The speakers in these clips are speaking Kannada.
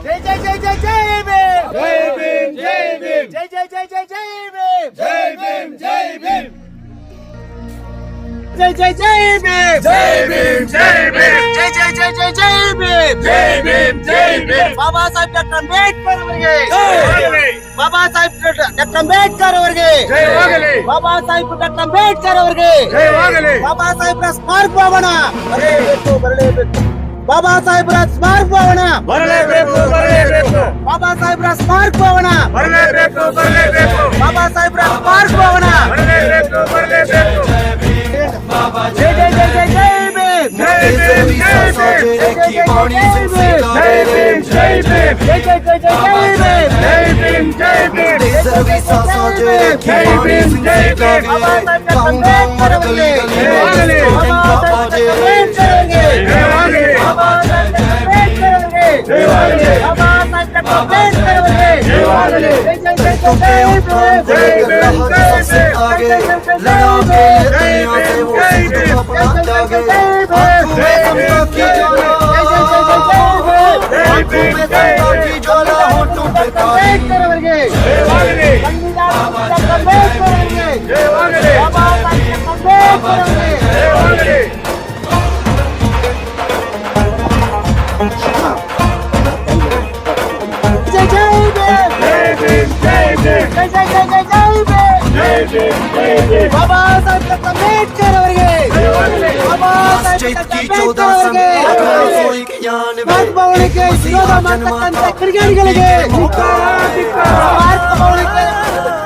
जय जय जय जय जय भीम, जय भीम जय भीम, जय जय जय जय जय भीम, जय भीम जय भीम, जय जय जय भीम, जय भीम जय भीम, जय जय जय जय जय भीम, जय भीम जय भीम। बाबा साहेब डॉक्टर अंबेडकर ಅವರಿಗೆ ಜಯವಾಗಲಿ, ಬಾಬಾ ಸಾಹೇಬ್ ಡಾಕ್ಟರ್ ಅಂಬೇಡ್ಕರ್ ಅವರಿಗೆ ಜಯವಾಗಲಿ, ಬಾಬಾ ಸಾಹೇಬ್ ಡಾಕ್ಟರ್ ಅಂಬೇಡ್ಕರ್ ಅವರಿಗೆ ಜಯವಾಗಲಿ. ಬಾಬಾ ಸಾಹೇಬ್ರ ಸ್ಮಾರಕ ಭವನ ಬರಲೇಬೇಕು ಬರಲೇಬೇಕು, ಬಾಬಾ ಸಾಹೇಬ್ರ ಸ್ಮಾರಕ ಭವನ ಬರಲೇಬೇಕು ಬರಲೇಬೇಕು, ಬಾಬಾ ಸಾಹೇಬ್ರ ಸ್ಮಾರಕ ಭವನ ಬರಲೇಬೇಕು ಬರಲೇಬೇಕು, ಬಾಬಾ ಸಾಹೇಬ್ರ ಸ್ಮಾರಕ ಭವನ ಬರಲೇಬೇಕು ಬರಲೇಬೇಕು. ಜಯ ಜಯ ಜಯ ಜಯ ಜಯ ಭೀಮ್, ಜೈ ಭೀಮ್ ಜೈ ಭೀಮ್, ಜಯ ಜಯ ಜಯ ಜಯ ಭೀಮ್, ಜೈ ಭೀಮ್ ಜೈ ಭೀಮ್, ಜಯ ಜಯ ಜಯ ಜಯ ಜಯ ಭೀಮ್, ಜೈ ಭೀಮ್ ಜೈ ಭೀಮ್, ಜಯ ಜಯ ಜಯ ಜಯ ಜೈ ಭೀಮ್ ಜೈ ಭೀಮ್. ಬಾಬಾ ಸಾಹೇಬ್ ಡಾಕ್ಟರ್ ಅಂಬೇಡ್ಕರ್ ಅವರಿಗೆ ಜಯವಾಗಲಿ, ಬಾಬಾ ಸಾಹೇಬ್ ಡಾಕ್ಟರ್ ಅಂಬೇಡ್ಕರ್ ಅವರಿಗೆ ಜಯವಾಗಲಿ, ಬಾಬಾ ಸಾಹೇಬ್ ಡಾಕ್ಟರ್ ಅಂಬೇಡ್ಕರ್ ಅವರಿಗೆ ಜಯವಾಗಲಿ, ಬಾಬಾ ಸಾಹೇಬ್ ಡಾಕ್ಟರ್ ಅಂಬೇಡ್ಕರ್ ಅವರಿಗೆ ಜಯವಾಗಲಿ. ಜಯ ಜಯ ಜಯ ಜಯ ಜಯ ಭೀಮ್, ಜೈ ಭೀಮ್ ಜೈ ಭೀಮ್, ಜಯ ಜಯ ಜಯ ಜಯ ಜೈ ಭೀಮ್ ಜೈ ಭೀಮ್, ಅಂಬೇಡ್ಕರ್ ಅವರಿಗೆ ಜಯವಾಗಲಿ, ಅಂಬೇಡ್ಕರ್ ಅವರಿಗೆ ಜಯವಾಗಲಿ, ಬಾಬಾ ಸಾಹೇಬ್ ಅಂಬೇಡ್ಕರ್ ಅವರಿಗೆ ಜಯವಾಗಲಿ. ಜೈ ಜೈ ಭೀಮ್, ಜೈ ಭೀಮ್ ಜೈ ಭೀಮ್, ಜೈ ಜೈ ಜೈ ಜೈ ಜೈ ಭೀಮ್, ಜೈ ಭೀಮ್ ಜೈ ಭೀಮ್, ಬಾಬಾ ಸಾಹೇಬ್ ಡಾಕ್ಟರ್ ಅಂಬೇಡ್ಕರ್ ಅವರಿಗೆ ಜಯವಾಗಲಿ. ಬಾಬಾ ಸಾಹೇಬ್ ಡಾಕ್ಟರ್ ಅಂಬೇಡ್ಕರ್ ಅವರಿಗೆ ಸ್ಮಾರಕ ಭವನಕ್ಕೆ ವಿರೋಧ ಮಾಡ್ತಕ್ಕಂಥ ಕಿಡಿಗೇಡಿಗಳಿಗೆ ಸ್ಮಾರಕ ಭವನಕ್ಕೆ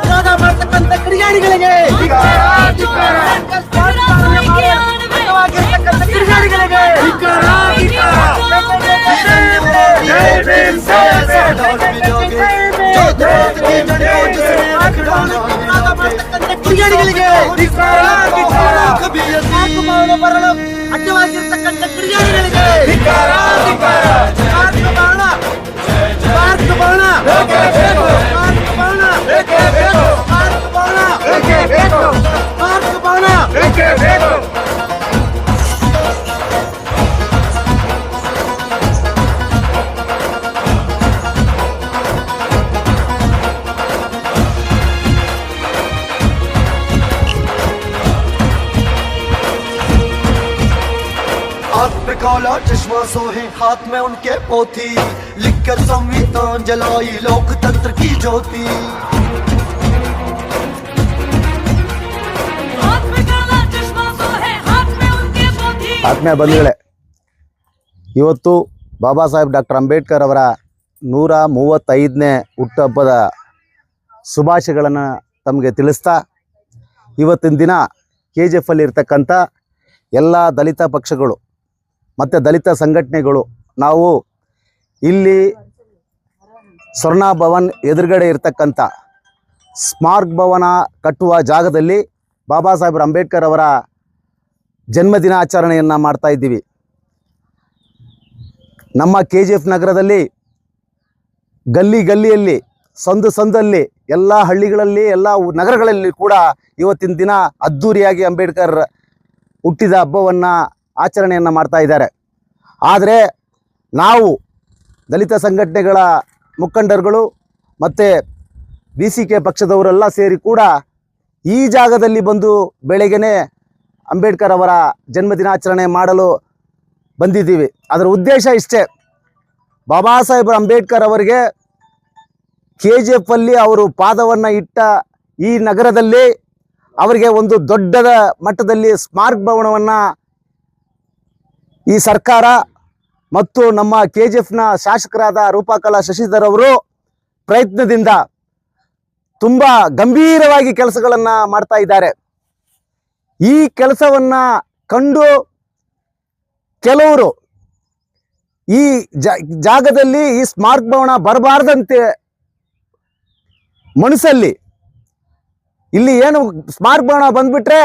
ವಿರೋಧ ಮಾಡ್ತಕ್ಕಂಥ ಕಿಡಿಗೇಡಿಗಳಿಗೆ ಅಂಗವಾಗಿರ್ತಕ್ಕಂಥ ಕಿಡಿಗೇಡಿಗಳಿಗೆ ಜೈ ಭೀಮ್ ಜೈ ಕಿಡಿಗೇಡಿಗಳಿಗೆ ಬರಲು ಅಡ್ಡವಾಗಿರ್ತಕ್ಕಂಥ ಕಿಡಿಗೇಡಿಗಳಿಗೆ ಸ್ಮಾರಕ ಭವನ ಸ್ಮಾರಕ ಭವನ ಸ್ಮಾರಕ ಭವನ ಸ್ಮಾರಕ ಭವನ ಸ್ಮಾರಕ ಭವನ हाथ में काला चश्मा सोहे हाथ में उनके पोथी लिखकर संविधान जलाई लोकतंत्र की ज्योति हाथ में काला चश्मा तो है हाथ में उनके पोथी ಆತ್ಮೀಯ ಬಂಧುಗಳೇ, ಇವತ್ತು ಬಾಬಾ ಸಾಹೇಬ್ ಡಾಕ್ಟರ್ ಅಂಬೇಡ್ಕರ್ ಅವರ 135ನೇ ಹುಟ್ಟುಹಬ್ಬದ ಶುಭಾಶಯಗಳನ್ನು ತಮಗೆ ತಿಳಿಸ್ತಾ, ಇವತ್ತಿನ ದಿನ KGF ಅಲ್ಲಿ ಇರ್ತಕ್ಕಂಥ ಎಲ್ಲ ದಲಿತ ಪಕ್ಷಗಳು ಮತ್ತು ದಲಿತ ಸಂಘಟನೆಗಳು ನಾವು ಇಲ್ಲಿ ಸ್ವರ್ಣ ಭವನ್ ಎದುರುಗಡೆ ಇರ್ತಕ್ಕಂಥ ಸ್ಮಾರಕ ಭವನ ಕಟ್ಟುವ ಜಾಗದಲ್ಲಿ ಬಾಬಾ ಸಾಹೇಬ್ ಅಂಬೇಡ್ಕರ್ ಅವರ ಜನ್ಮದಿನಾಚರಣೆಯನ್ನು ಮಾಡ್ತಾ ಇದ್ದೀವಿ. ನಮ್ಮ KGF ನಗರದಲ್ಲಿ ಗಲ್ಲಿ ಗಲ್ಲಿಯಲ್ಲಿ ಸಂದಲ್ಲಿ ಎಲ್ಲ ಹಳ್ಳಿಗಳಲ್ಲಿ ಎಲ್ಲ ನಗರಗಳಲ್ಲಿ ಕೂಡ ಇವತ್ತಿನ ದಿನ ಅದ್ಧೂರಿಯಾಗಿ ಅಂಬೇಡ್ಕರ್ ಹುಟ್ಟಿದ ಹಬ್ಬವನ್ನು ಆಚರಣೆಯನ್ನು ಮಾಡ್ತಾ ಇದ್ದಾರೆ. ಆದರೆ ನಾವು ದಲಿತ ಸಂಘಟನೆಗಳ ಮುಖಂಡರುಗಳು ಮತ್ತು BCK ಪಕ್ಷದವರೆಲ್ಲ ಸೇರಿ ಕೂಡ ಈ ಜಾಗದಲ್ಲಿ ಬಂದು ಬೆಳಗ್ಗೆನೇ ಅಂಬೇಡ್ಕರ್ ಅವರ ಜನ್ಮದಿನಾಚರಣೆ ಮಾಡಲು ಬಂದಿದ್ದೀವಿ. ಅದರ ಉದ್ದೇಶ ಇಷ್ಟೇ, ಬಾಬಾ ಸಾಹೇಬ್ ಅಂಬೇಡ್ಕರ್ ಅವರಿಗೆ KGF ಅಲ್ಲಿ ಅವರು ಪಾದವನ್ನು ಇಟ್ಟ ಈ ನಗರದಲ್ಲಿ ಅವರಿಗೆ ಒಂದು ದೊಡ್ಡದ ಮಟ್ಟದಲ್ಲಿ ಸ್ಮಾರಕ ಭವನವನ್ನು ಈ ಸರ್ಕಾರ ಮತ್ತು ನಮ್ಮ KGFನ ಶಾಸಕರಾದ ರೂಪಕಲಾ ಶಶಿಧರ್ ಅವರು ಪ್ರಯತ್ನದಿಂದ ತುಂಬ ಗಂಭೀರವಾಗಿ ಕೆಲಸಗಳನ್ನು ಮಾಡ್ತಾ ಇದ್ದಾರೆ. ಈ ಕೆಲಸವನ್ನು ಕಂಡು ಕೆಲವರು ಈ ಜಾಗದಲ್ಲಿ ಈ ಸ್ಮಾರಕ ಭವನ ಬರಬಾರ್ದಂತೆ ಮನಸ್ಸಲ್ಲಿ ಇಲ್ಲಿ ಏನು ಸ್ಮಾರಕ ಭವನ ಬಂದ್ಬಿಟ್ರೆ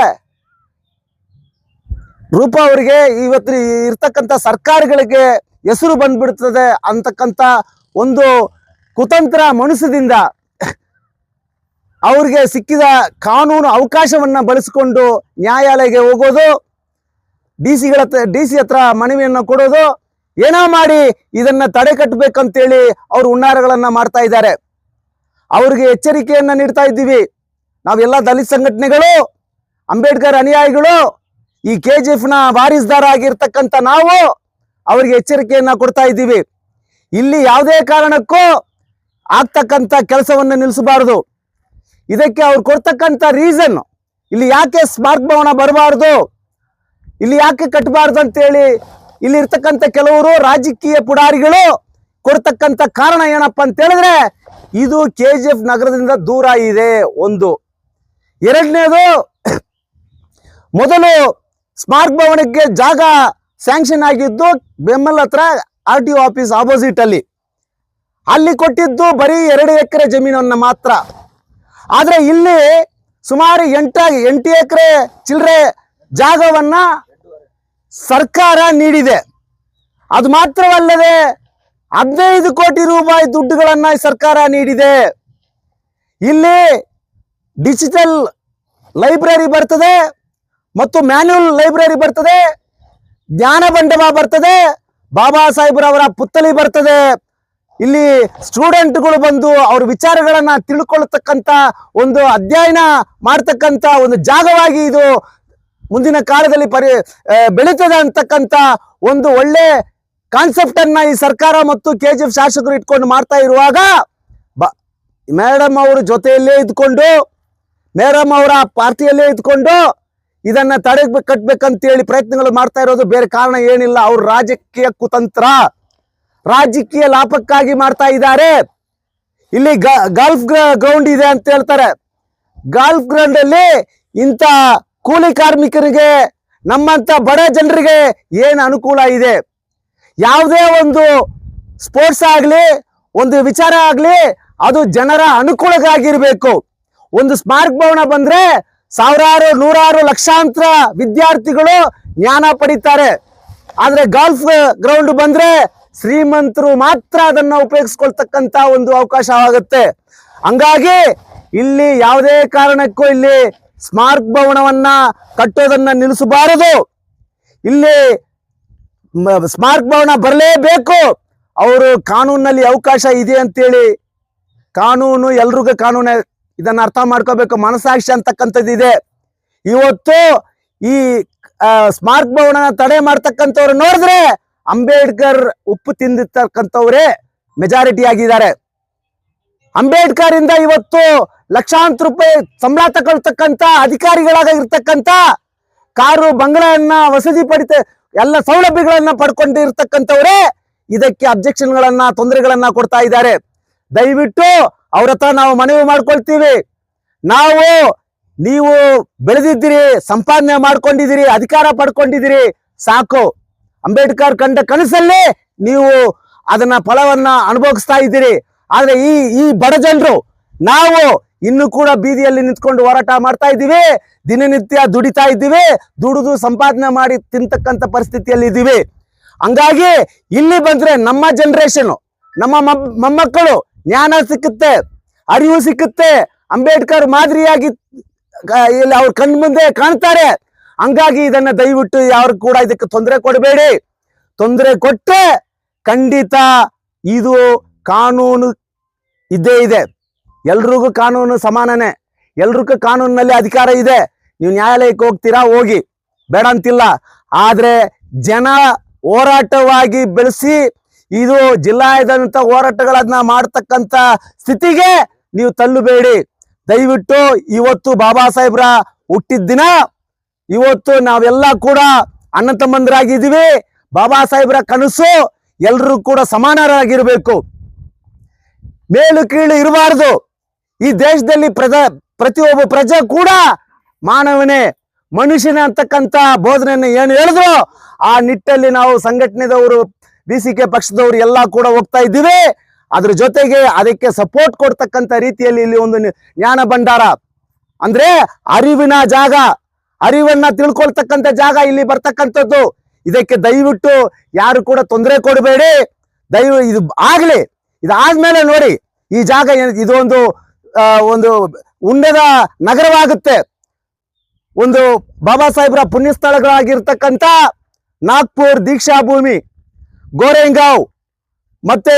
ರೂಪ ಅವರಿಗೆ ಇವತ್ತು ಇರ್ತಕ್ಕಂಥ ಸರ್ಕಾರಗಳಿಗೆ ಹೆಸರು ಬಂದ್ಬಿಡ್ತದೆ ಅಂತಕ್ಕಂಥ ಒಂದು ಕುತಂತ್ರ ಮನಸ್ಸಿನಿಂದ ಅವ್ರಿಗೆ ಸಿಕ್ಕಿದ ಕಾನೂನು ಅವಕಾಶವನ್ನ ಬಳಸಿಕೊಂಡು ನ್ಯಾಯಾಲಯಕ್ಕೆ ಹೋಗೋದು, ಡಿ ಸಿ ಹತ್ರ ಮನವಿಯನ್ನ ಕೊಡೋದು, ಏನೋ ಮಾಡಿ ಇದನ್ನ ತಡೆ ಕಟ್ಟಬೇಕಂತೇಳಿ ಅವರು ಹುನ್ನಾರಗಳನ್ನ ಮಾಡ್ತಾ ಇದ್ದಾರೆ. ಅವ್ರಿಗೆ ಎಚ್ಚರಿಕೆಯನ್ನ ನೀಡ್ತಾ ಇದ್ದೀವಿ. ನಾವೆಲ್ಲ ದಲಿತ ಸಂಘಟನೆಗಳು, ಅಂಬೇಡ್ಕರ್ ಅನುಯಾಯಿಗಳು, ಈ KGF ನ ವಾರಿಸ್ದಾರ ಆಗಿರ್ತಕ್ಕಂಥ ನಾವು ಅವ್ರಿಗೆ ಎಚ್ಚರಿಕೆಯನ್ನ ಕೊಡ್ತಾ ಇದ್ದೀವಿ. ಇಲ್ಲಿ ಯಾವುದೇ ಕಾರಣಕ್ಕೂ ಆಗ್ತಕ್ಕಂಥ ಕೆಲಸವನ್ನ ನಿಲ್ಲಿಸಬಾರದು. ಇದಕ್ಕೆ ಅವ್ರು ಕೊಡ್ತಕ್ಕಂಥ ರೀಸನ್, ಇಲ್ಲಿ ಯಾಕೆ ಸ್ಮಾರಕ ಭವನ ಬರಬಾರ್ದು, ಇಲ್ಲಿ ಯಾಕೆ ಕಟ್ಟಬಾರ್ದು ಅಂತೇಳಿ ಇಲ್ಲಿ ಇರ್ತಕ್ಕಂಥ ಕೆಲವರು ರಾಜಕೀಯ ಪುಡಾರಿಗಳು ಕೊಡ್ತಕ್ಕಂಥ ಕಾರಣ ಏನಪ್ಪಾ ಅಂತ ಹೇಳಿದ್ರೆ, ಇದು KGF ನಗರದಿಂದ ದೂರ ಇದೆ ಒಂದು. ಎರಡನೇದು, ಮೊದಲು ಸ್ಮಾರಕ ಭವನಕ್ಕೆ ಜಾಗ ಸ್ಯಾಂಕ್ಷನ್ ಆಗಿದ್ದು ಬೆಮ್ಮಲ್ ಹತ್ರ RTO ಆಫೀಸ್ ಆಪೋಸಿಟ್ ಅಲ್ಲಿ ಕೊಟ್ಟಿದ್ದು ಬರೀ 2 ಎಕರೆ ಜಮೀನನ್ನ ಮಾತ್ರ. ಆದ್ರೆ ಇಲ್ಲಿ ಸುಮಾರು 8 ಎಕರೆ ಚಿಲ್ಲರೆ ಜಾಗವನ್ನ ಸರ್ಕಾರ ನೀಡಿದೆ. ಅದು ಮಾತ್ರವಲ್ಲದೆ 15 ಕೋಟಿ ರೂಪಾಯಿ ದುಡ್ಡುಗಳನ್ನ ಸರ್ಕಾರ ನೀಡಿದೆ. ಇಲ್ಲಿ ಡಿಜಿಟಲ್ ಲೈಬ್ರರಿ ಬರ್ತದೆ ಮತ್ತು ಮ್ಯಾನ್ಯುಯಲ್ ಲೈಬ್ರರಿ ಬರ್ತದೆ, ಜ್ಞಾನ ಮಂಟಪ ಬರ್ತದೆ, ಬಾಬಾ ಸಾಹೇಬ್ರವರ ಪುತ್ಥಳಿ ಬರ್ತದೆ. ಇಲ್ಲಿ ಸ್ಟೂಡೆಂಟ್ಗಳು ಬಂದು ಅವ್ರ ವಿಚಾರಗಳನ್ನ ತಿಳ್ಕೊಳ್ತಕ್ಕಂಥ ಒಂದು ಅಧ್ಯಯನ ಮಾಡ್ತಕ್ಕಂಥ ಒಂದು ಜಾಗವಾಗಿ ಇದು ಮುಂದಿನ ಕಾಲದಲ್ಲಿ ಬೆಳೀತದೆ ಅಂತಕ್ಕಂಥ ಒಂದು ಒಳ್ಳೆ ಕಾನ್ಸೆಪ್ಟ್ ಅನ್ನ ಈ ಸರ್ಕಾರ ಮತ್ತು KGF ಶಾಸಕರು ಇಟ್ಕೊಂಡು ಮಾಡ್ತಾ ಇರುವಾಗ ಮೇಡಮ್ ಅವ್ರ ಜೊತೆಯಲ್ಲೇ ಇದ್ಕೊಂಡು, ಮೇಡಮ್ ಅವರ ಪಾರ್ಟಿಯಲ್ಲೇ ಇದ್ಕೊಂಡು ಇದನ್ನ ತಡೆ ಕಟ್ಬೇಕಂತೇಳಿ ಪ್ರಯತ್ನಗಳು ಮಾಡ್ತಾ ಇರೋದು ಬೇರೆ ಕಾರಣ ಏನಿಲ್ಲ. ಅವ್ರ ರಾಜಕೀಯ ಕುತಂತ್ರ, ರಾಜಕೀಯ ಲಾಭಕ್ಕಾಗಿ ಮಾಡ್ತಾ ಇದ್ದಾರೆ. ಇಲ್ಲಿ ಗಾಲ್ಫ್ ಗ್ರೌಂಡ್ ಇದೆ ಅಂತ ಹೇಳ್ತಾರೆ. ಗಾಲ್ಫ್ ಗ್ರೌಂಡ್ ಅಲ್ಲಿ ಇಂಥ ಕೂಲಿ ಕಾರ್ಮಿಕರಿಗೆ, ನಮ್ಮಂತ ಬಡ ಜನರಿಗೆ ಏನು ಅನುಕೂಲ ಇದೆ? ಯಾವುದೇ ಒಂದು ಸ್ಪೋರ್ಟ್ಸ್ ಆಗ್ಲಿ, ಒಂದು ವಿಚಾರ ಆಗ್ಲಿ, ಅದು ಜನರ ಅನುಕೂಲಕ್ಕಾಗಿರ್ಬೇಕು. ಒಂದು ಸ್ಮಾರಕ ಭವನ ಬಂದ್ರೆ ಸಾವಿರಾರು, ನೂರಾರು, ಲಕ್ಷಾಂತರ ವಿದ್ಯಾರ್ಥಿಗಳು ಜ್ಞಾನ ಪಡಿತಾರೆ. ಆದ್ರೆ ಗಾಲ್ಫ್ ಗ್ರೌಂಡ್ ಬಂದ್ರೆ ಶ್ರೀಮಂತರು ಮಾತ್ರ ಅದನ್ನ ಉಪಯೋಗಿಸ್ಕೊಳ್ತಕ್ಕಂತ ಒಂದು ಅವಕಾಶವಾಗುತ್ತೆ. ಹಂಗಾಗಿ ಇಲ್ಲಿ ಯಾವುದೇ ಕಾರಣಕ್ಕೂ ಇಲ್ಲಿ ಸ್ಮಾರಕ ಭವನವನ್ನ ಕಟ್ಟೋದನ್ನ ನಿಲ್ಲಿಸಬಾರದು. ಇಲ್ಲಿ ಸ್ಮಾರಕ ಭವನ ಬರಲೇಬೇಕು. ಅವರು ಕಾನೂನಲ್ಲಿ ಅವಕಾಶ ಇದೆ ಅಂತೇಳಿ, ಕಾನೂನು ಎಲ್ರಿಗೂ ಕಾನೂನು, ಇದನ್ನ ಅರ್ಥ ಮಾಡ್ಕೋಬೇಕು. ಮನಸಾಕ್ಷಿ ಅಂತಕ್ಕಂಥದ್ದು ಇದೆ. ಇವತ್ತು ಈ ಸ್ಮಾರಕ ಭವನ ತಡೆ ಮಾಡ್ತಕ್ಕಂಥವ್ರು ನೋಡಿದ್ರೆ ಅಂಬೇಡ್ಕರ್ ಉಪ್ಪು ತಿಂದಿರ್ತಕ್ಕಂಥವ್ರೇ ಮೆಜಾರಿಟಿ ಆಗಿದ್ದಾರೆ. ಅಂಬೇಡ್ಕರ್ ಇಂದ ಇವತ್ತು ಲಕ್ಷಾಂತರ ರೂಪಾಯಿ ಸಂಬಳ ತಗೊಳ್ತಕ್ಕಂಥ ಅಧಿಕಾರಿಗಳಾಗಿರ್ತಕ್ಕಂಥ, ಕಾರು ಬಂಗಲೆಯನ್ನ ವಸತಿ ಎಲ್ಲ ಸೌಲಭ್ಯಗಳನ್ನ ಪಡ್ಕೊಂಡಿರ್ತಕ್ಕಂಥವ್ರೇ ಇದಕ್ಕೆ ಅಬ್ಜೆಕ್ಷನ್ಗಳನ್ನ, ತೊಂದರೆಗಳನ್ನ ಕೊಡ್ತಾ ಇದ್ದಾರೆ. ದಯವಿಟ್ಟು ಅವ್ರ ಹತ್ರ ನಾವು ಮನವಿ ಮಾಡ್ಕೊಳ್ತೀವಿ. ನೀವು ಬೆಳೆದಿದ್ದೀರಿ, ಸಂಪಾದನೆ ಮಾಡ್ಕೊಂಡಿದ್ದೀರಿ, ಅಧಿಕಾರ ಪಡ್ಕೊಂಡಿದ್ದೀರಿ, ಸಾಕು. ಅಂಬೇಡ್ಕರ್ ಕಂಡ ಕನಸಲ್ಲಿ ನೀವು ಅದನ್ನ ಫಲವನ್ನ ಅನುಭವಿಸ್ತಾ ಇದ್ದೀರಿ. ಆದ್ರೆ ಈ ಬಡ ಜನರು ನಾವು ಇನ್ನು ಕೂಡ ಬೀದಿಯಲ್ಲಿ ನಿಂತ್ಕೊಂಡು ಹೋರಾಟ ಮಾಡ್ತಾ ಇದ್ದೀವಿ. ದಿನನಿತ್ಯ ದುಡಿತಾ ಇದ್ದೀವಿ, ದುಡಿದು ಸಂಪಾದನೆ ಮಾಡಿ ತಿಂತಕ್ಕಂಥ ಪರಿಸ್ಥಿತಿಯಲ್ಲಿ ಇದ್ದೀವಿ. ಹಂಗಾಗಿ ಇಲ್ಲಿ ಬಂದ್ರೆ ನಮ್ಮ ಜನರೇಷನ್, ನಮ್ಮ ಮೊಮ್ಮಕ್ಕಳು ಜ್ಞಾನ ಸಿಕ್ಕುತ್ತೆ, ಅರಿವು ಸಿಕ್ಕುತ್ತೆ, ಅಂಬೇಡ್ಕರ್ ಮಾದರಿಯಾಗಿ ಇಲ್ಲಿ ಅವ್ರ ಕಣ್ ಮುಂದೆ ಕಾಣ್ತಾರೆ. ಹಂಗಾಗಿ ಇದನ್ನ ದಯವಿಟ್ಟು ಯಾರು ಕೂಡ ಇದಕ್ಕೆ ತೊಂದರೆ ಕೊಡಬೇಡಿ. ತೊಂದರೆ ಕೊಟ್ಟರೆ ಖಂಡಿತ ಇದು ಕಾನೂನು ಇದ್ದೇ ಇದೆ. ಎಲ್ರಿಗೂ ಕಾನೂನು ಸಮಾನನೇ, ಎಲ್ರಿಗೂ ಕಾನೂನಿನಲ್ಲಿ ಅಧಿಕಾರ ಇದೆ. ನೀವು ನ್ಯಾಯಾಲಯಕ್ಕೆ ಹೋಗ್ತೀರಾ, ಹೋಗಿ, ಬೇಡ ಅಂತಿಲ್ಲ. ಆದ್ರೆ ಜನ ಹೋರಾಟವಾಗಿ ಬೆಳೆಸಿ ಇದು ಜಿಲ್ಲಾಯದಂತ ಹೋರಾಟಗಳನ್ನ ಮಾಡ್ತಕ್ಕಂಥ ಸ್ಥಿತಿಗೆ ನೀವು ತಳ್ಳಬೇಡಿ. ದಯವಿಟ್ಟು ಇವತ್ತು ಬಾಬಾ ಸಾಹೇಬ್ರ ಹುಟ್ಟಿದ ದಿನ, ಇವತ್ತು ನಾವೆಲ್ಲ ಕೂಡ ಅಣ್ಣ ತಮ್ಮಂದರಾಗಿದ್ದೀವಿ. ಬಾಬಾ ಸಾಹೇಬ್ರ ಕನಸು ಎಲ್ರೂ ಕೂಡ ಸಮಾನರಾಗಿರ್ಬೇಕು, ಮೇಲು ಕೀಳು ಇರಬಾರ್ದು. ಈ ದೇಶದಲ್ಲಿ ಪ್ರತಿಯೊಬ್ಬ ಪ್ರಜೆ ಕೂಡ ಮಾನವನೇ, ಮನುಷ್ಯನೇ ಅಂತಕ್ಕಂಥ ಬೋಧನೆಯನ್ನು ಏನು ಹೇಳಿದ್ರು ಆ ನಿಟ್ಟಲ್ಲಿ ನಾವು ಸಂಘಟನೆದವರು, BCK ಪಕ್ಷದವರು ಎಲ್ಲ ಕೂಡ ಹೋಗ್ತಾ ಇದ್ದೀವಿ. ಅದ್ರ ಜೊತೆಗೆ ಅದಕ್ಕೆ ಸಪೋರ್ಟ್ ಕೊಡ್ತಕ್ಕಂಥ ರೀತಿಯಲ್ಲಿ ಇಲ್ಲಿ ಒಂದು ಜ್ಞಾನ ಭಂಡಾರ ಅಂದ್ರೆ ಅರಿವಿನ ಜಾಗ, ಅರಿವನ್ನ ತಿಳ್ಕೊಳ್ತಕ್ಕಂಥ ಜಾಗ ಇಲ್ಲಿ ಬರ್ತಕ್ಕಂಥದ್ದು. ಇದಕ್ಕೆ ದಯವಿಟ್ಟು ಯಾರು ಕೂಡ ತೊಂದರೆ ಕೊಡಬೇಡಿ. ಇದು ಆಗ್ಲಿ, ಇದಾದ್ಮೇಲೆ ನೋಡಿ ಈ ಜಾಗ ಇದು ಒಂದು ಒಂದು ಉನ್ನತ ನಗರವಾಗುತ್ತೆ. ಒಂದು ಬಾಬಾ ಸಾಹೇಬ್ರ ಪುಣ್ಯ ಸ್ಥಳಗಳಾಗಿರ್ತಕ್ಕಂಥ ನಾಗ್ಪುರ್, ದೀಕ್ಷಾ ಭೂಮಿ, ಗೋರೆಂಗಾವ್ ಮತ್ತೆ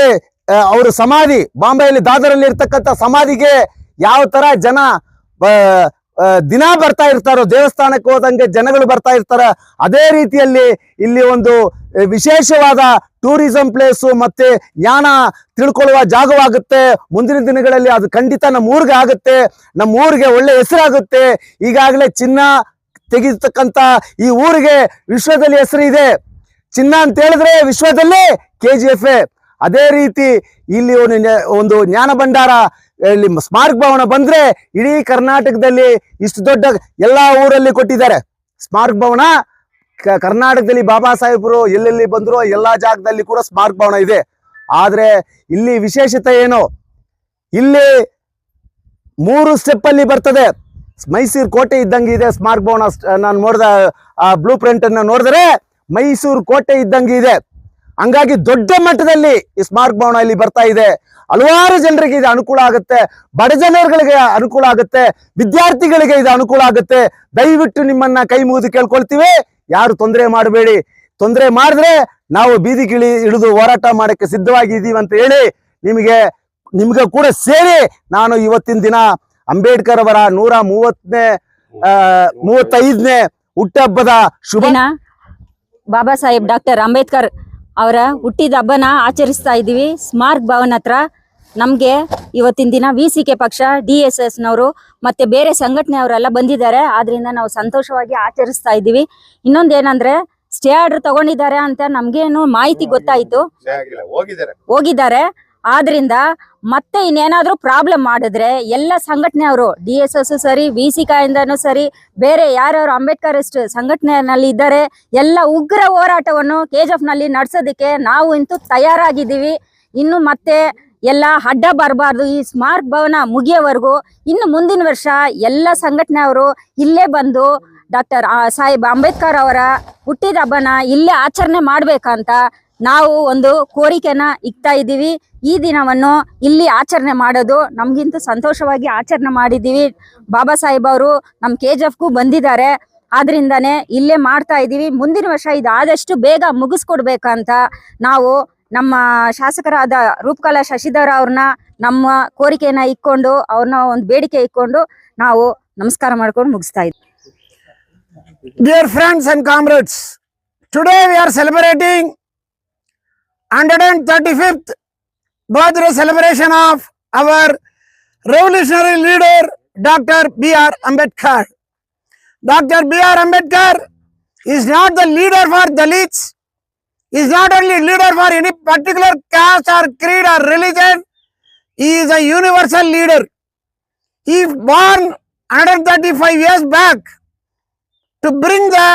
ಅವರ ಸಮಾಧಿ ಬಾಂಬೆಯಲ್ಲಿ ದಾದರಲ್ಲಿ ಇರ್ತಕ್ಕಂಥ ಸಮಾಧಿಗೆ ಯಾವ ತರ ಜನ ದಿನ ಬರ್ತಾ ಇರ್ತಾರೋ, ದೇವಸ್ಥಾನಕ್ಕೆ ಹೋದಂಗೆ ಜನಗಳು ಬರ್ತಾ ಇರ್ತಾರ, ಅದೇ ರೀತಿಯಲ್ಲಿ ಇಲ್ಲಿ ಒಂದು ವಿಶೇಷವಾದ ಟೂರಿಸಂ ಪ್ಲೇಸು ಮತ್ತೆ ಜ್ಞಾನ ತಿಳ್ಕೊಳ್ಳುವ ಜಾಗವಾಗುತ್ತೆ. ಮುಂದಿನ ದಿನಗಳಲ್ಲಿ ಅದು ಖಂಡಿತ ನಮ್ಮ ಊರಿಗೆ ಆಗುತ್ತೆ, ನಮ್ಮ ಊರಿಗೆ ಒಳ್ಳೆ ಹೆಸರಾಗುತ್ತೆ. ಈಗಾಗಲೇ ಚಿನ್ನ ತೆಗೆತಕ್ಕಂತ ಈ ಊರಿಗೆ ವಿಶ್ವದಲ್ಲಿ ಹೆಸರು ಇದೆ. ಚಿನ್ನ ಅಂತ ಹೇಳಿದ್ರೆ ವಿಶ್ವದಲ್ಲೇ KGF. ಅದೇ ರೀತಿ ಇಲ್ಲಿ ಒಂದು ಜ್ಞಾನ ಭಂಡಾರ, ಇಲ್ಲಿ ಸ್ಮಾರಕ ಭವನ ಬಂದ್ರೆ ಇಡೀ ಕರ್ನಾಟಕದಲ್ಲಿ ಇಷ್ಟು ದೊಡ್ಡ ಎಲ್ಲಾ ಊರಲ್ಲಿ ಕೊಟ್ಟಿದ್ದಾರೆ ಸ್ಮಾರಕ ಭವನ. ಕರ್ನಾಟಕದಲ್ಲಿ ಬಾಬಾ ಸಾಹೇಬರು ಎಲ್ಲೆಲ್ಲಿ ಬಂದ್ರು ಎಲ್ಲಾ ಜಾಗದಲ್ಲಿ ಕೂಡ ಸ್ಮಾರಕ ಭವನ ಇದೆ. ಆದ್ರೆ ಇಲ್ಲಿ ವಿಶೇಷತೆ ಏನು, ಇಲ್ಲಿ 3 ಸ್ಟೆಪ್ ಅಲ್ಲಿ ಬರ್ತದೆ. ಮೈಸೂರು ಕೋಟೆ ಇದ್ದಂಗೆ ಇದೆ ಸ್ಮಾರಕ ಭವನ. ನಾನು ನೋಡಿದ ಬ್ಲೂ ಪ್ರಿಂಟ್ ಅನ್ನ ನೋಡಿದ್ರೆ ಮೈಸೂರು ಕೋಟೆ ಇದ್ದಂಗೆ ಇದೆ. ಹಂಗಾಗಿ ದೊಡ್ಡ ಮಟ್ಟದಲ್ಲಿ ಈ ಸ್ಮಾರಕ ಭವನ ಇಲ್ಲಿ ಬರ್ತಾ ಇದೆ. ಹಲವಾರು ಜನರಿಗೆ ಇದು ಅನುಕೂಲ ಆಗುತ್ತೆ, ಬಡ ಜನಗಳಿಗೆ ಅನುಕೂಲ ಆಗುತ್ತೆ, ವಿದ್ಯಾರ್ಥಿಗಳಿಗೆ ಇದು ಅನುಕೂಲ ಆಗುತ್ತೆ. ದಯವಿಟ್ಟು ನಿಮ್ಮನ್ನ ಕೈ ಮುಗಿದು ಕೇಳ್ಕೊಳ್ತೀವಿ, ಯಾರು ತೊಂದರೆ ಮಾಡಬೇಡಿ. ತೊಂದರೆ ಮಾಡಿದ್ರೆ ನಾವು ಬೀದಿಗಿಳಿ ಇಳಿದು ಹೋರಾಟ ಮಾಡಕ್ಕೆ ಸಿದ್ಧವಾಗಿದ್ದೀವಿ ಅಂತ ಹೇಳಿ ನಿಮಗೆ ಕೂಡ ಸೇರಿ ನಾನು ಇವತ್ತಿನ ದಿನ ಅಂಬೇಡ್ಕರ್ ಅವರ 135ನೇ ಹುಟ್ಟುಹಬ್ಬದ ಶುಭ ಬಾಬಾ ಸಾಹೇಬ್ ಡಾಕ್ಟರ್ ಅಂಬೇಡ್ಕರ್ ಅವರ ಹುಟ್ಟಿದ ಹಬ್ಬನ ಆಚರಿಸ್ತಾ ಇದ್ದೀವಿ ಸ್ಮಾರಕ ಭವನ ಹತ್ರ. ನಮಗೆ ಇವತ್ತಿನ ದಿನ VCK ಪಕ್ಷ, DSSನವರು ಮತ್ತೆ ಬೇರೆ ಸಂಘಟನೆಯವರೆಲ್ಲ ಬಂದಿದ್ದಾರೆ. ಆದ್ರಿಂದ ನಾವು ಸಂತೋಷವಾಗಿ ಆಚರಿಸ್ತಾ ಇದ್ದೀವಿ. ಇನ್ನೊಂದೇನಂದ್ರೆ ಸ್ಟೇ ಆರ್ಡರ್ ತಗೊಂಡಿದ್ದಾರೆ ಅಂತ ನಮ್ಗೇನು ಮಾಹಿತಿ ಗೊತ್ತಾಯ್ತು, ಹೋಗಿದ್ದಾರೆ. ಆದ್ರಿಂದ ಮತ್ತೆ ಇನ್ನೇನಾದ್ರೂ ಪ್ರಾಬ್ಲಮ್ ಮಾಡಿದ್ರೆ ಎಲ್ಲ ಸಂಘಟನೆಯವರು, DSS ಸರಿ, VCK ಇಂದನೂ ಸರಿ, ಬೇರೆ ಯಾರ್ಯಾರು ಅಂಬೇಡ್ಕರಿಸ್ಟ್ ಸಂಘಟನೆಯಲ್ಲಿ ಇದ್ದಾರೆ ಎಲ್ಲ ಉಗ್ರ ಹೋರಾಟವನ್ನು KGF ನಲ್ಲಿ ನಡೆಸೋದಕ್ಕೆ ನಾವು ಇಂತೂ ತಯಾರಾಗಿದ್ದೀವಿ. ಇನ್ನು ಮತ್ತೆ ಎಲ್ಲ ಅಡ್ಡ ಬರಬಾರ್ದು. ಈ ಸ್ಮಾರಕ ಭವನ ಮುಗಿಯೋವರೆಗೂ ಇನ್ನು ಮುಂದಿನ ವರ್ಷ ಎಲ್ಲ ಸಂಘಟನೆಯವರು ಇಲ್ಲೇ ಬಂದು ಡಾಕ್ಟರ್ ಸಾಹೇಬ್ ಅಂಬೇಡ್ಕರ್ ಅವರ ಹುಟ್ಟಿದ ಹಬ್ಬನ ಇಲ್ಲೇ ಆಚರಣೆ ಮಾಡ್ಬೇಕಂತ ನಾವು ಒಂದು ಕೋರಿಕೆನ ಇಕ್ತಾ ಇದ್ದೀವಿ. ಈ ದಿನವನ್ನು ಇಲ್ಲಿ ಆಚರಣೆ ಮಾಡೋದು ನಮ್ಗಿಂತೂ ಸಂತೋಷವಾಗಿ ಆಚರಣೆ ಮಾಡಿದ್ದೀವಿ. ಬಾಬಾ ಸಾಹೇಬ್ ಅವರು ನಮ್ಮ KGFಗೂ ಬಂದಿದ್ದಾರೆ, ಆದ್ರಿಂದಾನೇ ಇಲ್ಲೇ ಮಾಡ್ತಾ ಇದ್ದೀವಿ. ಮುಂದಿನ ವರ್ಷ ಇದು ಆದಷ್ಟು ಬೇಗ ಮುಗಿಸ್ಕೊಡ್ಬೇಕಂತ ನಾವು ನಮ್ಮ ಶಾಸಕರಾದ ರೂಪಕಲಾ ಶಶಿಧರ್ ಅವ್ರನ್ನ ನಮ್ಮ ಕೋರಿಕೆನ ಇಕ್ಕೊಂಡು, ಅವ್ರನ್ನ ಒಂದು ಬೇಡಿಕೆ ಇಕ್ಕೊಂಡು ನಾವು ನಮಸ್ಕಾರ ಮಾಡ್ಕೊಂಡು ಮುಗಿಸ್ತಾ ಇದ್ದೀವಿ. Dear friends and comrades, today we are celebrating 135th birthday celebration of our revolutionary leader Dr. B.R. Ambedkar. Dr. B.R. Ambedkar is not the leader for Dalits, is not only leader for any particular caste or creed or religion, he is a universal leader. He born 135 years back to bring the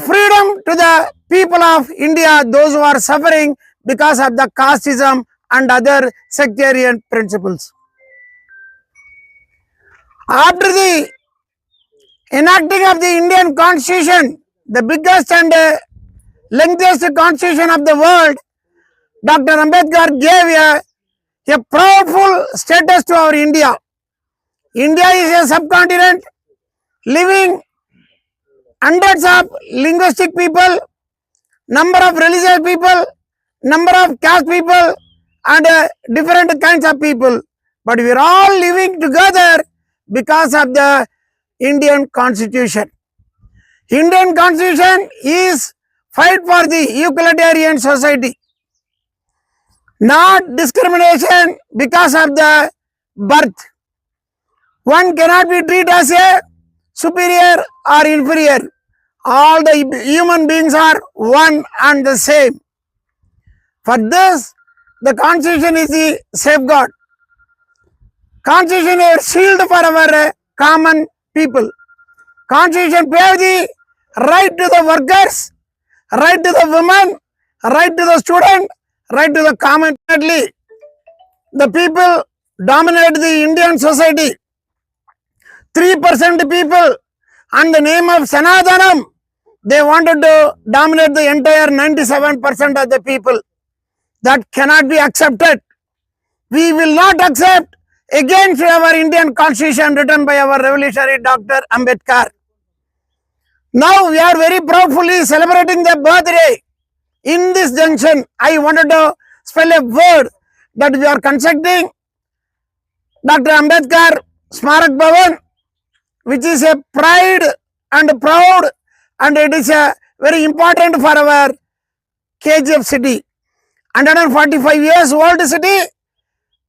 freedom to the people of India, those who are suffering because of the casteism and other sectarian principles. After the enacting of the Indian Constitution, the biggest and lengthiest constitution of the world, Dr. Ambedkar gave a proudful status to our India. India is a subcontinent living hundreds of linguistic people, number of religious people, number of caste people, and different kinds of people. But we are all living together because of the Indian Constitution. Indian Constitution is fight for the equalitarian society, not discrimination because of the birth. One cannot be treated as a superior or inferior. All the human beings are one and the same. For this, the Constitution is the safeguard. Constitution is a shield for our common people. Constitution gave the right to the workers, right to the women, right to the student, right to the common. The people dominate the Indian society. 3% people on the name of Sanathanam, they wanted to dominate the entire 97% of the people. That cannot be accepted. We will not accept against our Indian constitution written by our revolutionary Dr. Ambedkar. Now we are very proudly celebrating the birthday. In this junction, I wanted to spell a word that we are constructing Dr. Ambedkar Smarak Bhavan, which is a pride and proud, and it is a very important for our KGF city. 145 years old city,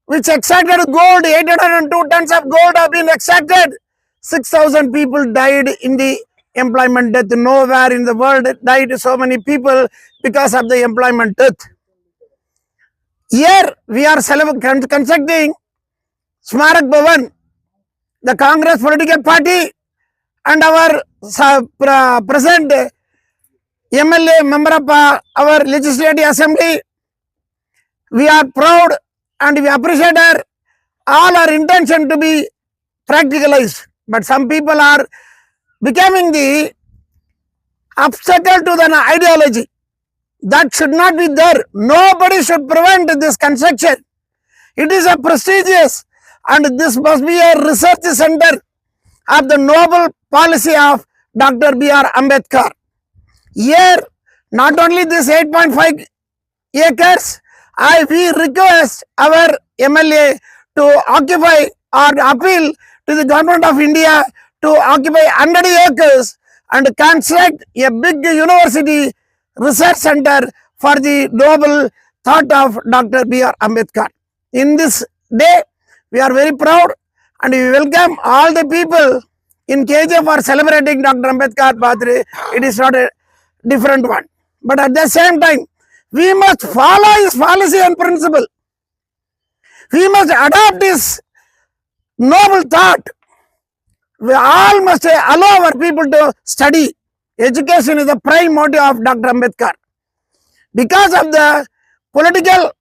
which extracted gold, 802 tons of gold have been extracted. 6,000 people died in the employment death. Nowhere in the world died so many people because of the employment death. Here we are constructing Smarak Bhavan, the Congress political party, and our present MLA member of our legislative assembly. We are proud and we appreciate all our intention to be practicalized. But some people are becoming the obstacle to the ideology. That should not be there. Nobody should prevent this construction. It is a prestigious, and this must be a research center of the noble policy of Dr. B.R. Ambedkar. Here, not only this 8.5 acres, we request our MLA to occupy or appeal to the government of India to occupy 100 acres and construct a big university research center for the noble thought of Dr. B.R. Ambedkar. In this day, we are very proud and we welcome all the people in KGF for celebrating Dr. Ambedkar birthday. It is not a different one. But at the same time, we must follow his policy and principle. We must adopt his noble thought. We all must allow our people to study. Education is the prime motive of Dr. Ambedkar. Because of the political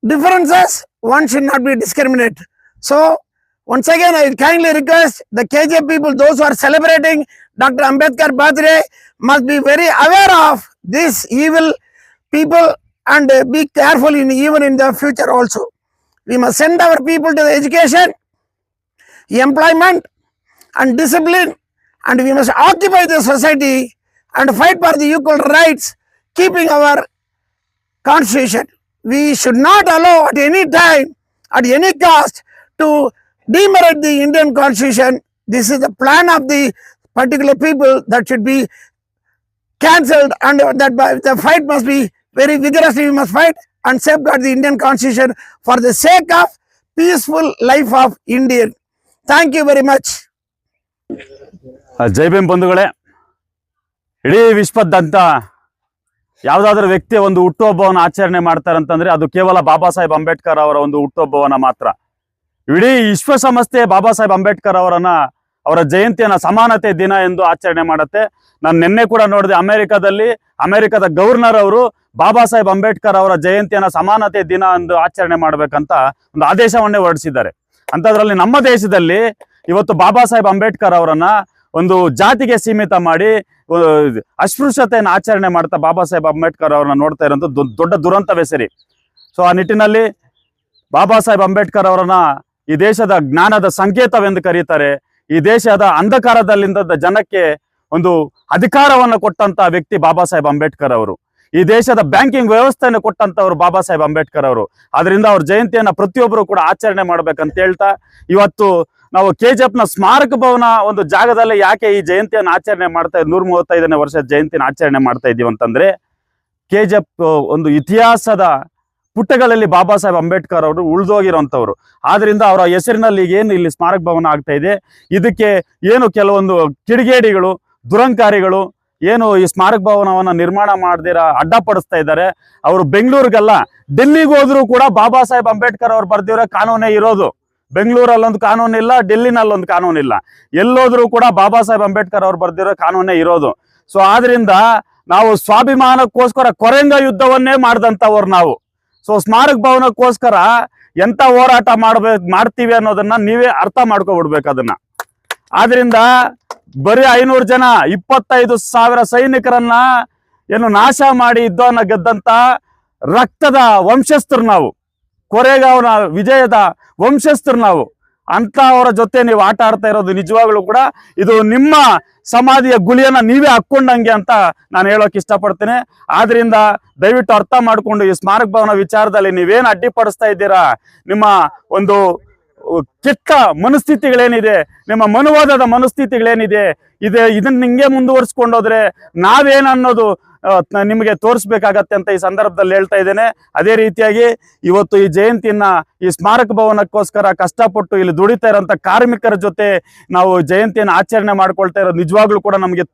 differences, one should not be discriminated. So, once again, I kindly request the KGF people, those who are celebrating Dr. Ambedkar birthday, must be very aware of this evil people and be careful even in the future also. We must send our people to the education, employment and discipline, and we must occupy the society and fight for the equal rights, keeping our constitution. We should not allow at any time, at any cost, to demerit the Indian constitution. This is the plan of the particular people that should be cancelled, and that the fight must be very vigorously. We must fight and safeguard the Indian constitution for the sake of peaceful life of Indian. Thank you very much. ಜೈ ಭೀಮ್ ಬಂಧುಗಳೇ, ಇಡೀ ವಿಶ್ವದಾದ್ಯಂತ ಯಾವುದಾದ್ರೂ ವ್ಯಕ್ತಿಯ ಒಂದು ಹುಟ್ಟುಹಬ್ಬವನ್ನು ಆಚರಣೆ ಮಾಡ್ತಾರೆ ಅಂತಂದ್ರೆ ಅದು ಕೇವಲ ಬಾಬಾ ಸಾಹೇಬ್ ಅಂಬೇಡ್ಕರ್ ಅವರ ಒಂದು ಹುಟ್ಟುಹಬ್ಬವನ್ನ ಮಾತ್ರ. ಇಡೀ ವಿಶ್ವಸಂಸ್ಥೆ ಬಾಬಾ ಸಾಹೇಬ್ ಅಂಬೇಡ್ಕರ್ ಅವರ ಜಯಂತಿಯನ್ನ ಸಮಾನತೆ ದಿನ ಎಂದು ಆಚರಣೆ ಮಾಡುತ್ತೆ. ನಾನು ನಿನ್ನೆ ಕೂಡ ನೋಡಿದೆ, ಅಮೆರಿಕದ ಗವರ್ನರ್ ಅವರು ಬಾಬಾ ಸಾಹೇಬ್ ಅಂಬೇಡ್ಕರ್ ಅವರ ಜಯಂತಿಯನ್ನ ಸಮಾನತೆ ದಿನ ಎಂದು ಆಚರಣೆ ಮಾಡ್ಬೇಕಂತ ಒಂದು ಆದೇಶವನ್ನೇ ಹೊರಡಿಸಿದ್ದಾರೆ. ಅಂತದ್ರಲ್ಲಿ ನಮ್ಮ ದೇಶದಲ್ಲಿ ಇವತ್ತು ಬಾಬಾ ಸಾಹೇಬ್ ಅಂಬೇಡ್ಕರ್ ಅವರನ್ನ ಒಂದು ಜಾತಿಗೆ ಸೀಮಿತ ಮಾಡಿ ಅಸ್ಪೃಶ್ಯತೆಯನ್ನು ಆಚರಣೆ ಮಾಡ್ತಾ ಬಾಬಾ ಸಾಹೇಬ್ ಅಂಬೇಡ್ಕರ್ ಅವರನ್ನ ನೋಡ್ತಾ ಇರೋದು ದೊಡ್ಡ ದುರಂತವೇ ಸರಿ. ಸೊ ಆ ನಿಟ್ಟಿನಲ್ಲಿ ಬಾಬಾ ಸಾಹೇಬ್ ಅಂಬೇಡ್ಕರ್ ಅವರನ್ನ ಈ ದೇಶದ ಜ್ಞಾನದ ಸಂಕೇತವೆಂದು ಕರೀತಾರೆ. ಈ ದೇಶದ ಅಂಧಕಾರದಲ್ಲಿಂದ ಜನಕ್ಕೆ ಒಂದು ಅಧಿಕಾರವನ್ನು ಕೊಟ್ಟಂತ ವ್ಯಕ್ತಿ ಬಾಬಾ ಸಾಹೇಬ್ ಅಂಬೇಡ್ಕರ್ ಅವರು. ಈ ದೇಶದ ಬ್ಯಾಂಕಿಂಗ್ ವ್ಯವಸ್ಥೆಯನ್ನು ಕೊಟ್ಟಂತವ್ರು ಬಾಬಾ ಸಾಹೇಬ್ ಅಂಬೇಡ್ಕರ್ ಅವರು. ಅದರಿಂದ ಅವ್ರ ಜಯಂತಿಯನ್ನ ಪ್ರತಿಯೊಬ್ಬರು ಕೂಡ ಆಚರಣೆ ಮಾಡ್ಬೇಕಂತ ಹೇಳ್ತಾ, ಇವತ್ತು ನಾವು KGF ಸ್ಮಾರಕ ಭವನ ಒಂದು ಜಾಗದಲ್ಲಿ ಯಾಕೆ ಈ ಜಯಂತಿಯನ್ನು ಆಚರಣೆ ಮಾಡ್ತಾ 135ನೇ ವರ್ಷದ ಜಯಂತಿನ ಆಚರಣೆ ಮಾಡ್ತಾ ಇದೀವಿ ಅಂತಂದ್ರೆ, KGF ಒಂದು ಇತಿಹಾಸದ ಪುಟಗಳಲ್ಲಿ ಬಾಬಾ ಸಾಹೇಬ್ ಅಂಬೇಡ್ಕರ್ ಅವರು ಉಳಿದೋಗಿರೋಂಥವ್ರು. ಆದ್ರಿಂದ ಅವರ ಹೆಸರಿನಲ್ಲಿ ಏನು ಇಲ್ಲಿ ಸ್ಮಾರಕ ಭವನ ಆಗ್ತಾ ಇದೆ, ಇದಕ್ಕೆ ಏನು ಕೆಲವೊಂದು ಕಿಡಿಗೇಡಿಗಳು, ದುರಂಕಾರಿಗಳು ಏನು ಈ ಸ್ಮಾರಕ ಭವನವನ್ನ ನಿರ್ಮಾಣ ಮಾಡ್ದಿರ ಅಡ್ಡಪಡಿಸ್ತಾ ಇದ್ದಾರೆ. ಅವರು ಬೆಂಗಳೂರಿಗಲ್ಲ, ಡೆಲ್ಲಿಗೆ ಹೋದ್ರು ಕೂಡ ಬಾಬಾ ಸಾಹೇಬ್ ಅಂಬೇಡ್ಕರ್ ಅವ್ರು ಬರ್ದಿರೋ ಕಾನೂನೇ ಇರೋದು. ಬೆಂಗಳೂರಲ್ಲೊಂದು ಕಾನೂನಿಲ್ಲ, ಡೆಲ್ಲಿನಲ್ಲೊಂದು ಕಾನೂನಿಲ್ಲ, ಎಲ್ಲೋದ್ರೂ ಕೂಡ ಬಾಬಾ ಸಾಹೇಬ್ ಅಂಬೇಡ್ಕರ್ ಅವ್ರು ಬರ್ದಿರೋ ಕಾನೂನೇ ಇರೋದು. ಸೊ ಆದ್ರಿಂದ ನಾವು ಸ್ವಾಭಿಮಾನಕ್ಕೋಸ್ಕರ ಕೊರೆಂಗ ಯುದ್ಧವನ್ನೇ ಮಾಡಿದಂಥವ್ರು ನಾವು. ಸೊ ಸ್ಮಾರಕ ಭವನಕ್ಕೋಸ್ಕರ ಎಂತ ಹೋರಾಟ ಮಾಡ್ತೀವಿ ಅನ್ನೋದನ್ನ ನೀವೇ ಅರ್ಥ ಮಾಡ್ಕೊಬಿಡ್ಬೇಕು ಅದನ್ನ. ಆದ್ರಿಂದ ಬರೀ 500 ಜನ 25,000 ಸೈನಿಕರನ್ನ ಏನು ನಾಶ ಮಾಡಿ ಯುದ್ಧವನ್ನ ಗೆದ್ದಂತ ರಕ್ತದ ವಂಶಸ್ಥರು ನಾವು. ಕೊರೆಗಾಂವ್ನ ವಿಜಯದ ವಂಶಸ್ಥರು ನಾವು. ಅಂತ ಅವರ ಜೊತೆ ನೀವು ಆಟ ಆಡ್ತಾ ಇರೋದು ನಿಜವಾಗ್ಲೂ ಕೂಡ ಇದು ನಿಮ್ಮ ಸಮಾಧಿಯ ಗುಳಿಯನ್ನ ನೀವೇ ಹಾಕ್ಕೊಂಡಂಗೆ ಅಂತ ನಾನು ಹೇಳೋಕೆ ಇಷ್ಟಪಡ್ತೇನೆ. ಆದ್ರಿಂದ ದಯವಿಟ್ಟು ಅರ್ಥ ಮಾಡ್ಕೊಂಡು ಈ ಸ್ಮಾರಕ ಭವನ ವಿಚಾರದಲ್ಲಿ ನೀವೇನು ಅಡ್ಡಿಪಡಿಸ್ತಾ ಇದ್ದೀರಾ, ನಿಮ್ಮ ಒಂದು ಕೆಟ್ಟ ಮನಸ್ಥಿತಿಗಳೇನಿದೆ, ನಿಮ್ಮ ಮನುವಾದದ ಮನಸ್ಥಿತಿಗಳೇನಿದೆ ಇದನ್ನ ಹಿಂಗೆ ಮುಂದುವರಿಸ್ಕೊಂಡೋದ್ರೆ ನಾವೇನನ್ನೋದು ನಿಮಗೆ ತೋರಿಸ್ಬೇಕಾಗತ್ತೆ ಅಂತ ಈ ಸಂದರ್ಭದಲ್ಲಿ ಹೇಳ್ತಾ ಇದ್ದೇನೆ. ಅದೇ ರೀತಿಯಾಗಿ ಇವತ್ತು ಈ ಜಯಂತಿಯನ್ನ ಈ ಸ್ಮಾರಕ ಭವನಕ್ಕೋಸ್ಕರ ಕಷ್ಟಪಟ್ಟು ಇಲ್ಲಿ ದುಡಿತಾ ಇರೋಂಥ ಕಾರ್ಮಿಕರ ಜೊತೆ ನಾವು ಜಯಂತಿಯನ್ನು ಆಚರಣೆ ಮಾಡ್ಕೊಳ್ತಾ ಇರೋದು ನಿಜವಾಗ್ಲೂ ಕೂಡ ನಮಗೆ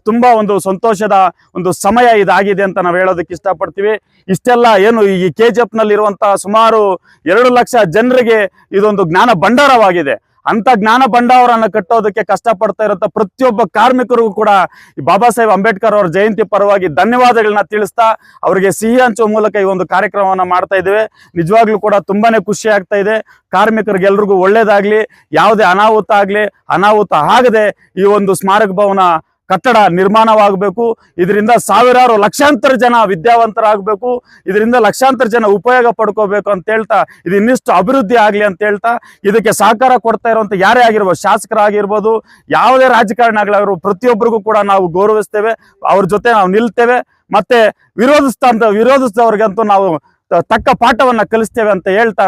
ತುಂಬಾ ಒಂದು ಸಂತೋಷದ ಒಂದು ಸಮಯ ಇದಾಗಿದೆ ಅಂತ ನಾವು ಹೇಳೋದಕ್ಕೆ ಇಷ್ಟಪಡ್ತೀವಿ. ಇಷ್ಟೆಲ್ಲ ಏನು ಈ KGF ನಲ್ಲಿ ಇರುವಂತಹ ಸುಮಾರು 2 ಲಕ್ಷ ಜನರಿಗೆ ಇದೊಂದು ಜ್ಞಾನ ಭಂಡಾರವಾಗಿದೆ. ಅಂತ ಜ್ಞಾನ ಭಂಡಾರವನ್ನು ಕಟ್ಟೋದಕ್ಕೆ ಕಷ್ಟಪಡ್ತಾ ಇರುವಂತ ಪ್ರತಿಯೊಬ್ಬ ಕಾರ್ಮಿಕರಿಗೂ ಕೂಡ ಈ ಬಾಬಾ ಸಾಹೇಬ್ ಅಂಬೇಡ್ಕರ್ ಅವರ ಜಯಂತಿ ಪರವಾಗಿ ಧನ್ಯವಾದಗಳನ್ನ ತಿಳಿಸ್ತಾ ಅವರಿಗೆ ಸಿಹಿ ಹಂಚುವ ಮೂಲಕ ಈ ಒಂದು ಕಾರ್ಯಕ್ರಮವನ್ನ ಮಾಡ್ತಾ ಇದ್ದೇವೆ. ನಿಜವಾಗ್ಲೂ ಕೂಡ ತುಂಬಾನೇ ಖುಷಿ ಆಗ್ತಾ ಇದೆ. ಕಾರ್ಮಿಕರಿಗೆಲ್ರಿಗೂ ಒಳ್ಳೇದಾಗ್ಲಿ, ಯಾವುದೇ ಅನಾಹುತ ಆಗದೆ ಈ ಒಂದು ಸ್ಮಾರಕ ಭವನ ಕಟ್ಟಡ ನಿರ್ಮಾಣವಾಗಬೇಕು. ಇದರಿಂದ ಸಾವಿರಾರು ಲಕ್ಷಾಂತರ ಜನ ವಿದ್ಯಾವಂತರಾಗಬೇಕು, ಇದರಿಂದ ಲಕ್ಷಾಂತರ ಜನ ಉಪಯೋಗ ಪಡ್ಕೋಬೇಕು ಅಂತ ಹೇಳ್ತಾ ಇದು ಇನ್ನಿಷ್ಟು ಅಭಿವೃದ್ಧಿ ಆಗ್ಲಿ ಅಂತ ಹೇಳ್ತಾ ಇದಕ್ಕೆ ಸಹಕಾರ ಕೊಡ್ತಾ ಇರುವಂತ ಯಾರೇ ಆಗಿರ್ಬೋದು, ಶಾಸಕರಾಗಿರ್ಬೋದು, ಯಾವುದೇ ರಾಜಕಾರಣ ಆಗಲಾಗಿರ್ಬೋದು, ಪ್ರತಿಯೊಬ್ಬರಿಗೂ ಕೂಡ ನಾವು ಗೌರವಿಸ್ತೇವೆ, ಅವ್ರ ಜೊತೆ ನಾವು ನಿಲ್ತೇವೆ. ಮತ್ತೆ ವಿರೋಧಿಸಿದವ್ರಿಗಂತೂ ನಾವು ತಕ್ಕ ಪಾಠವನ್ನ ಕಲಿಸ್ತೇವೆ ಅಂತ ಹೇಳ್ತಾ